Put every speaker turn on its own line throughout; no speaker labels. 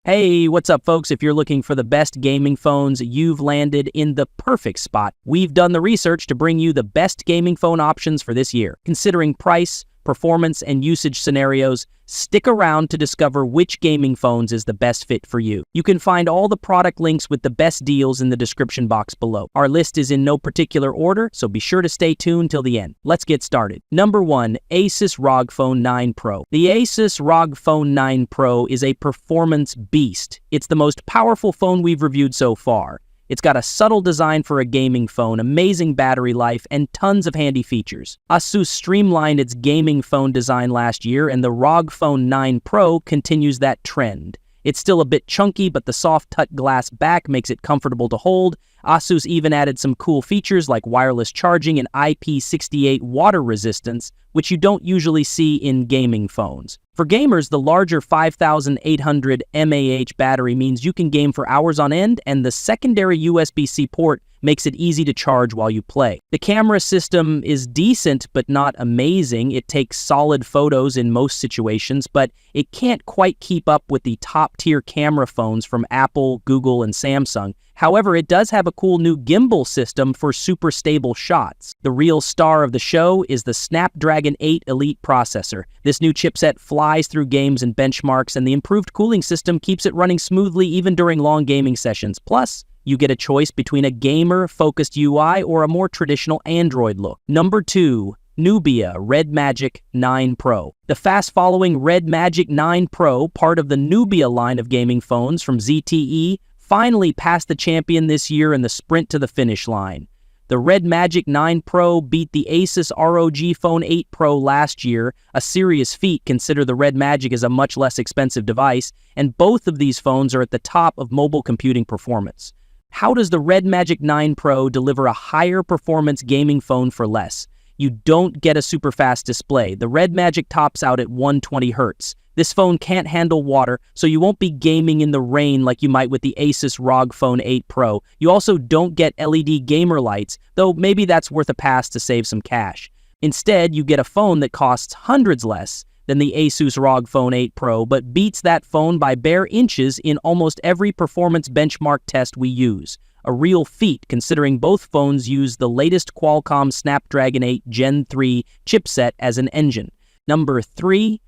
Hey, what's up folks? If you're looking for the best gaming phones, you've landed in the perfect spot. We've done the research to bring you the best gaming phone options for this year. Considering price, performance, and usage scenarios, stick around to discover which gaming phones is the best fit for you. You can find all the product links with the best deals in the description box below. Our list is in no particular order, so be sure to stay tuned till the end. Let's get started. Number 1. Asus ROG Phone 9 Pro. The Asus ROG Phone 9 Pro is a performance beast. It's the most powerful phone we've reviewed so far. It's got a subtle design for a gaming phone, amazing battery life, and tons of handy features. Asus streamlined its gaming phone design last year, and the ROG Phone 9 Pro continues that trend. It's still a bit chunky, but the soft touch glass back makes it comfortable to hold. Asus even added some cool features like wireless charging and IP68 water resistance, which you don't usually see in gaming phones. For gamers, the larger 5800 mAh battery means you can game for hours on end, and the secondary USB-C port makes it easy to charge while you play. The camera system is decent but not amazing. It takes solid photos in most situations, but it can't quite keep up with the top-tier camera phones from Apple, Google, and Samsung. However, it does have a cool new gimbal system for super stable shots. The real star of the show is the Snapdragon 8 Elite processor. This new chipset flies through games and benchmarks, and the improved cooling system keeps it running smoothly even during long gaming sessions. Plus, you get a choice between a gamer-focused UI or a more traditional Android look. Number 2. Nubia RedMagic 9 Pro. The fast-following RedMagic 9 Pro, part of the Nubia line of gaming phones from ZTE, finally passed the champion this year in the sprint to the finish line. The RedMagic 9 Pro beat the Asus ROG Phone 8 Pro last year, a serious feat considering the RedMagic is a much less expensive device, and both of these phones are at the top of mobile computing performance. How does the RedMagic 9 Pro deliver a higher performance gaming phone for less? You don't get a super fast display. The RedMagic tops out at 120 Hz. This phone can't handle water, so you won't be gaming in the rain like you might with the Asus ROG Phone 8 Pro. You also don't get LED gamer lights, though maybe that's worth a pass to save some cash. Instead, you get a phone that costs hundreds less than the Asus ROG Phone 8 Pro, but beats that phone by bare inches in almost every performance benchmark test we use. A real feat considering both phones use the latest Qualcomm Snapdragon 8 Gen 3 chipset as an engine. Number 3.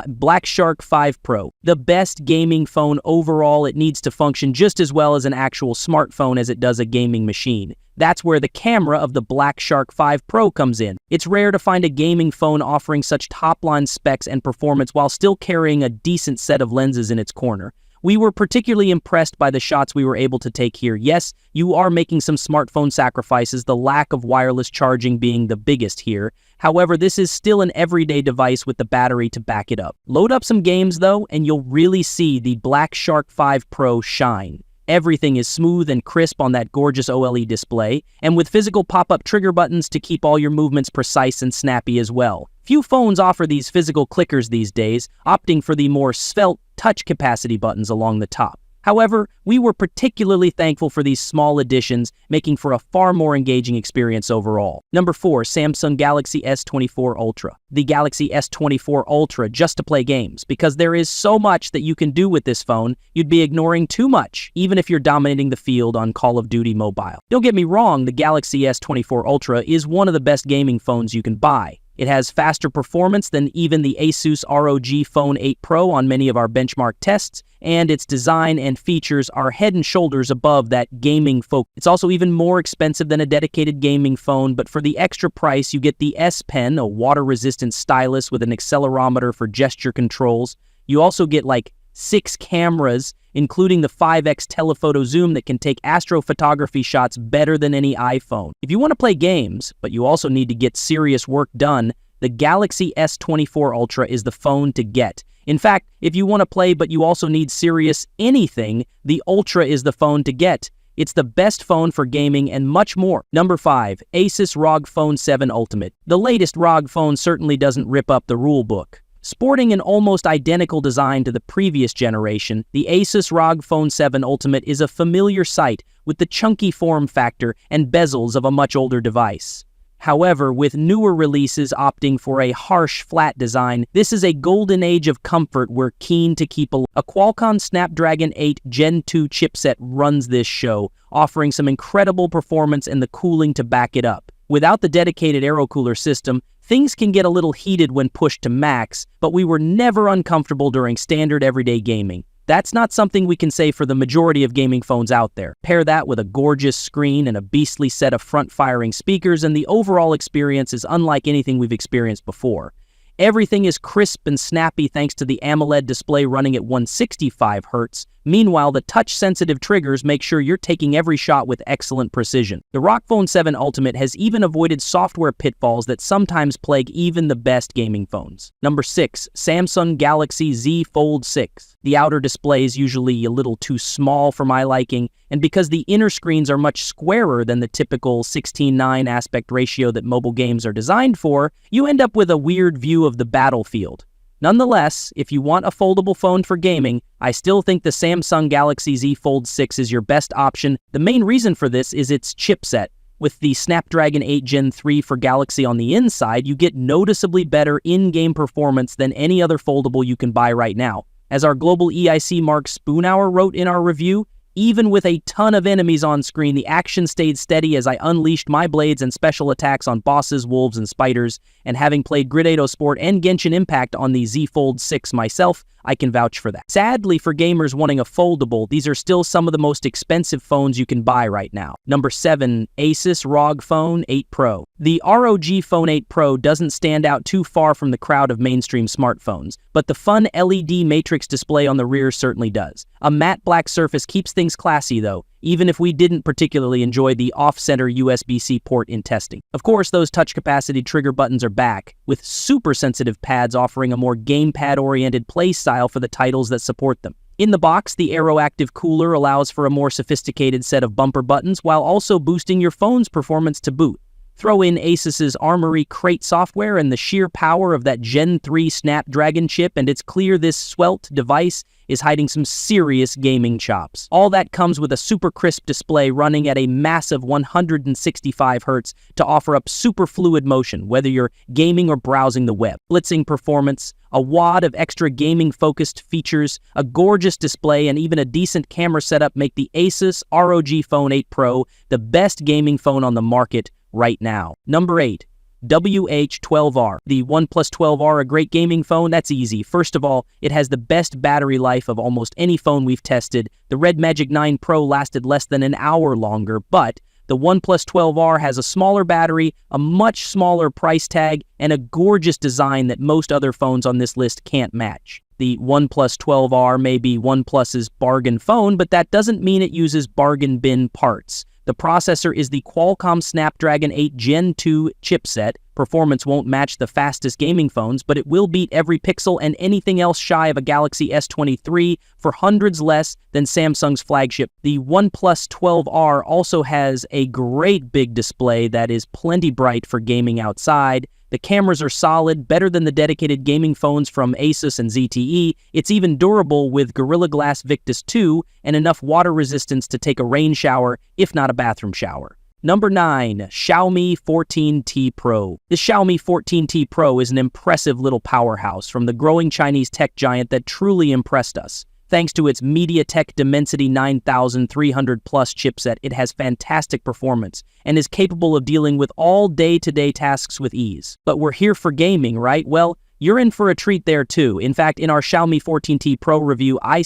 Black Shark 5 Pro. The best gaming phone overall. It needs to function just as well as an actual smartphone as it does a gaming machine. That's where the camera of the Black Shark 5 Pro comes in. It's rare to find a gaming phone offering such top-line specs and performance while still carrying a decent set of lenses in its corner. We were particularly impressed by the shots we were able to take here. Yes, you are making some smartphone sacrifices, the lack of wireless charging being the biggest here. However, this is still an everyday device with the battery to back it up. Load up some games though, and you'll really see the Black Shark 5 Pro shine. Everything is smooth and crisp on that gorgeous OLED display, and with physical pop-up trigger buttons to keep all your movements precise and snappy as well. Few phones offer these physical clickers these days, opting for the more svelte touch capacity buttons along the top. However, we were particularly thankful for these small additions, making for a far more engaging experience overall. Number 4. Samsung Galaxy S24 Ultra. The Galaxy S24 Ultra just to play games, because there is so much that you can do with this phone, you'd be ignoring too much, even if you're dominating the field on Call of Duty Mobile. Don't get me wrong, the Galaxy S24 Ultra is one of the best gaming phones you can buy. It has faster performance than even the Asus ROG Phone 8 Pro on many of our benchmark tests, and its design and features are head and shoulders above that gaming folk. It's also even more expensive than a dedicated gaming phone, but for the extra price, you get the S Pen, a water-resistant stylus with an accelerometer for gesture controls. You also get like 6 cameras, including the 5x telephoto zoom that can take astrophotography shots better than any iPhone. If you want to play games, but you also need to get serious work done, the Galaxy S24 Ultra is the phone to get. In fact, if you want to play but you also need serious anything, the Ultra is the phone to get. It's the best phone for gaming and much more. Number 5. Asus ROG Phone 7 Ultimate. The latest ROG phone certainly doesn't rip up the rulebook. Sporting an almost identical design to the previous generation, the Asus ROG Phone 7 Ultimate is a familiar sight with the chunky form factor and bezels of a much older device. However, with newer releases opting for a harsh, flat design, this is a golden age of comfort we're keen to keep alive. A Qualcomm Snapdragon 8 Gen 2 chipset runs this show, offering some incredible performance and the cooling to back it up. Without the dedicated aero-cooler system, things can get a little heated when pushed to max, but we were never uncomfortable during standard everyday gaming. That's not something we can say for the majority of gaming phones out there. Pair that with a gorgeous screen and a beastly set of front-firing speakers, and the overall experience is unlike anything we've experienced before. Everything is crisp and snappy thanks to the AMOLED display running at 165 Hz. Meanwhile, the touch-sensitive triggers make sure you're taking every shot with excellent precision. The ROG Phone 7 Ultimate has even avoided software pitfalls that sometimes plague even the best gaming phones. Number 6. Samsung Galaxy Z Fold 6. The outer display is usually a little too small for my liking, and because the inner screens are much squarer than the typical 16:9 aspect ratio that mobile games are designed for, you end up with a weird view of the battlefield. Nonetheless, if you want a foldable phone for gaming, I still think the Samsung Galaxy Z Fold 6 is your best option. The main reason for this is its chipset. With the Snapdragon 8 Gen 3 for Galaxy on the inside, you get noticeably better in-game performance than any other foldable you can buy right now. As our global EIC Mark Spoonhour wrote in our review, even with a ton of enemies on screen, the action stayed steady as I unleashed my blades and special attacks on bosses, wolves, and spiders, and having played Grid Sport and Genshin Impact on the Z Fold 6 myself, I can vouch for that. Sadly, for gamers wanting a foldable, these are still some of the most expensive phones you can buy right now. Number 7. Asus ROG Phone 8 Pro. The ROG Phone 8 Pro doesn't stand out too far from the crowd of mainstream smartphones, but the fun LED matrix display on the rear certainly does. A matte black surface keeps things classy though, even if we didn't particularly enjoy the off-center USB-C port in testing. Of course, those touch capacity trigger buttons are back, with super sensitive pads offering a more gamepad-oriented play style for the titles that support them. In the box, the AeroActive cooler allows for a more sophisticated set of bumper buttons while also boosting your phone's performance to boot. Throw in Asus's Armory Crate software and the sheer power of that Gen 3 Snapdragon chip, and it's clear this svelte device is hiding some serious gaming chops. All that comes with a super crisp display running at a massive 165 Hz to offer up super fluid motion, whether you're gaming or browsing the web. Blitzing performance, a wad of extra gaming-focused features, a gorgeous display, and even a decent camera setup make the Asus ROG Phone 8 Pro the best gaming phone on the market right now. Number 8. WH12R. The OnePlus 12R a great gaming phone? That's easy. First of all, it has the best battery life of almost any phone we've tested. The RedMagic 9 Pro lasted less than an hour longer, but the OnePlus 12R has a smaller battery, a much smaller price tag, and a gorgeous design that most other phones on this list can't match. The OnePlus 12R may be OnePlus's bargain phone, but that doesn't mean it uses bargain bin parts. The processor is the Qualcomm Snapdragon 8 Gen 2 chipset. Performance won't match the fastest gaming phones, but it will beat every Pixel and anything else shy of a Galaxy S23 for hundreds less than Samsung's flagship. The OnePlus 12R also has a great big display that is plenty bright for gaming outside. The cameras are solid, better than the dedicated gaming phones from Asus and ZTE. It's even durable with Gorilla Glass Victus 2 and enough water resistance to take a rain shower, if not a bathroom shower. Number 9. Xiaomi 14T Pro. The Xiaomi 14T Pro is an impressive little powerhouse from the growing Chinese tech giant that truly impressed us. Thanks to its MediaTek Dimensity 9300 Plus chipset, it has fantastic performance and is capable of dealing with all day-to-day tasks with ease. But we're here for gaming, right? Well, you're in for a treat there too. In fact, in our Xiaomi 14T Pro review, I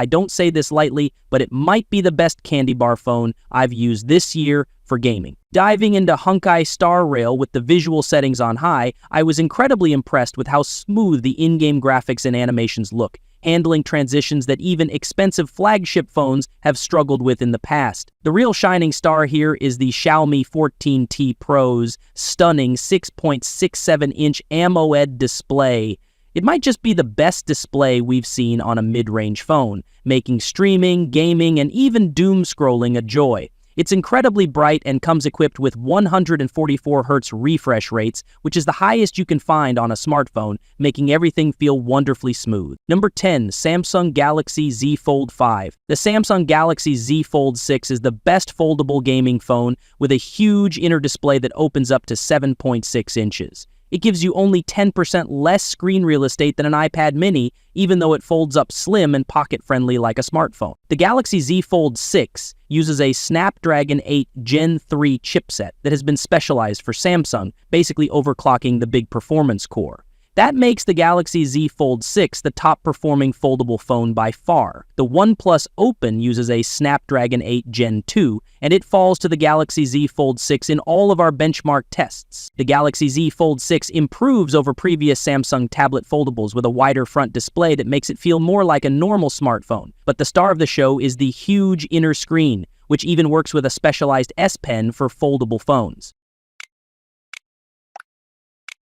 don't say this lightly, but it might be the best candy bar phone I've used this year for gaming. Diving into Honkai Star Rail with the visual settings on high, I was incredibly impressed with how smooth the in-game graphics and animations look, handling transitions that even expensive flagship phones have struggled with in the past. The real shining star here is the Xiaomi 14T Pro's stunning 6.67-inch AMOLED display. It might just be the best display we've seen on a mid-range phone, making streaming, gaming, and even doom scrolling a joy. It's incredibly bright and comes equipped with 144 Hz refresh rates, which is the highest you can find on a smartphone, making everything feel wonderfully smooth. Number 10. Samsung Galaxy Z Fold 5. The Samsung Galaxy Z Fold 6 is the best foldable gaming phone with a huge inner display that opens up to 7.6 inches. It gives you only 10% less screen real estate than an iPad mini, even though it folds up slim and pocket-friendly like a smartphone. The Galaxy Z Fold 6 uses a Snapdragon 8 Gen 3 chipset that has been specialized for Samsung, basically overclocking the big performance core. That makes the Galaxy Z Fold 6 the top-performing foldable phone by far. The OnePlus Open uses a Snapdragon 8 Gen 2, and it falls to the Galaxy Z Fold 6 in all of our benchmark tests. The Galaxy Z Fold 6 improves over previous Samsung tablet foldables with a wider front display that makes it feel more like a normal smartphone. But the star of the show is the huge inner screen, which even works with a specialized S Pen for foldable phones.